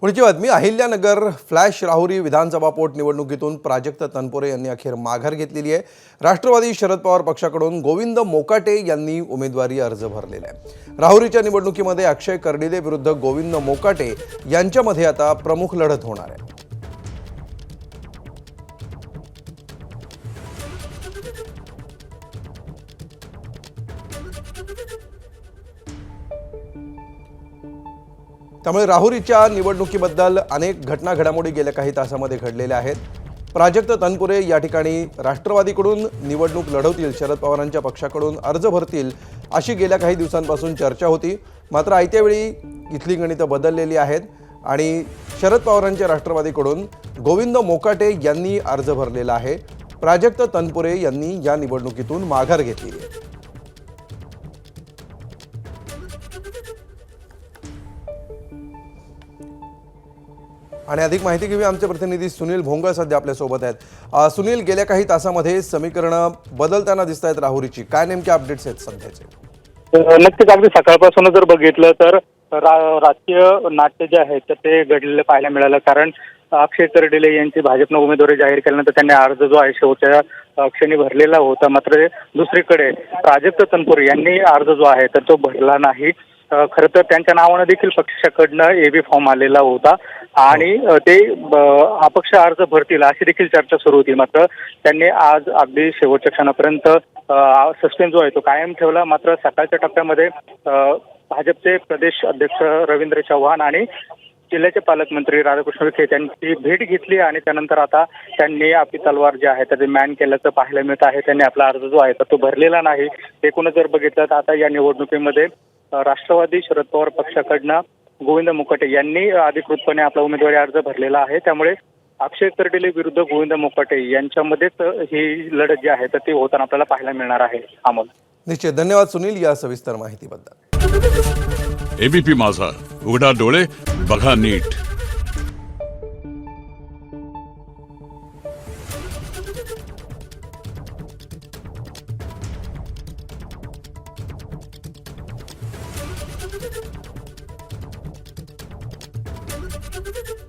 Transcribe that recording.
पुढची बातमी अहिल्यानगर फ्लॅश राहुरी विधानसभा पोटनिवडणुकीतून प्राजक्त तनपुरे यांनी अखेर माघार घेतलेली आहे। राष्ट्रवादी शरद पवार पक्षाकडून गोविंद मोकाटे यांनी उमेदवारी अर्ज भरलेला आहे। राहुरीच्या निवडणुकीमध्ये अक्षय कर्डिले विरुद्ध गोविंद मोकाटे यांच्यामध्ये आता प्रमुख लढत होणार आहे। त्यामुळे राहुरीच्या निवडणुकीबद्दल अनेक घटना घडामोडी गेल्या काही तासांमध्ये घडलेल्या आहेत। प्राजक्त तनपुरे या ठिकाणी राष्ट्रवादीकडून निवडणूक लढवतील, शरद पवारांच्या पक्षाकडून अर्ज भरतील अशी गेल्या काही दिवसांपासून चर्चा होती। मात्र आयत्या वेळी इथली गणितं बदललेली आहेत आणि शरद पवारांच्या राष्ट्रवादीकडून गोविंद मोकाटे यांनी अर्ज भरलेला आहे। प्राजक्त तनपुरे यांनी या निवडणुकीतून माघार घेतली आहे। आणि अधिक माहिती घेऊया, आमचे प्रतिनिधी सुनील भोंगळ सध्या आपल्या सोबत आहेत। सुनील, गेल्या काही तासांमध्ये समीकरणं बदलताना दिसत आहेत राहुरीची, काय नेमके अपडेट्स आहेत सध्याचे? नक्कीच अगदी सकाळपासून जर बघितलं तर राजकीय नाट्य जे आहे तर ते घडलेलं पाहायला मिळालं। कारण अक्षय कर्डिले यांची भाजपनं उमेदवारी जाहीर केल्यानंतर त्यांनी अर्ज जो आहे शेवटच्या क्षणी भरलेला होता। मात्र दुसरीकडे प्राजक्त तनपुरे यांनी अर्ज जो आहे तर तो भरला नाही। खरं तर त्यांच्या नावानं देखील पक्षाकडनं एबी फॉर्म आलेला होता आणि ते अपक्ष अर्ज भरतील अशी देखील चर्चा सुरू होती। मात्र त्यांनी आज अगदी शेवटच्या क्षणापर्यंत सस्पेन्स जो आहे तो कायम ठेवला। मात्र सकाळच्या टप्प्यामध्ये भाजपचे प्रदेश अध्यक्ष रवींद्र चव्हाण आणि जिल्ह्याचे पालकमंत्री राधाकृष्ण विखे त्यांची भेट घेतली आणि त्यानंतर आता त्यांनी आपली तलवार जी आहे तर ते मॅन केल्याचं पाहायला मिळत आहे। त्यांनी आपला अर्ज जो आहे तर तो भरलेला नाही। एकूणच जर बघितलं तर आता या निवडणुकीमध्ये राष्ट्रवादी शरद पवार पक्षाकडनं गोविंद मोकाटे यांनी अधिकृतपणे आपला उमेदवारी अर्ज भरलेला आहे। त्यामुळे अक्षय कर्डिले विरुद्ध गोविंद मोकाटे यांच्यामध्येच ही लढत जी आहे तर ती होताना आपल्याला पाहायला मिळणार आहे। अमोल, निश्चित धन्यवाद सुनील या सविस्तर माहितीबद्दल। एबीपी माझा, उघडा डोळे बघा नीट। Thank you.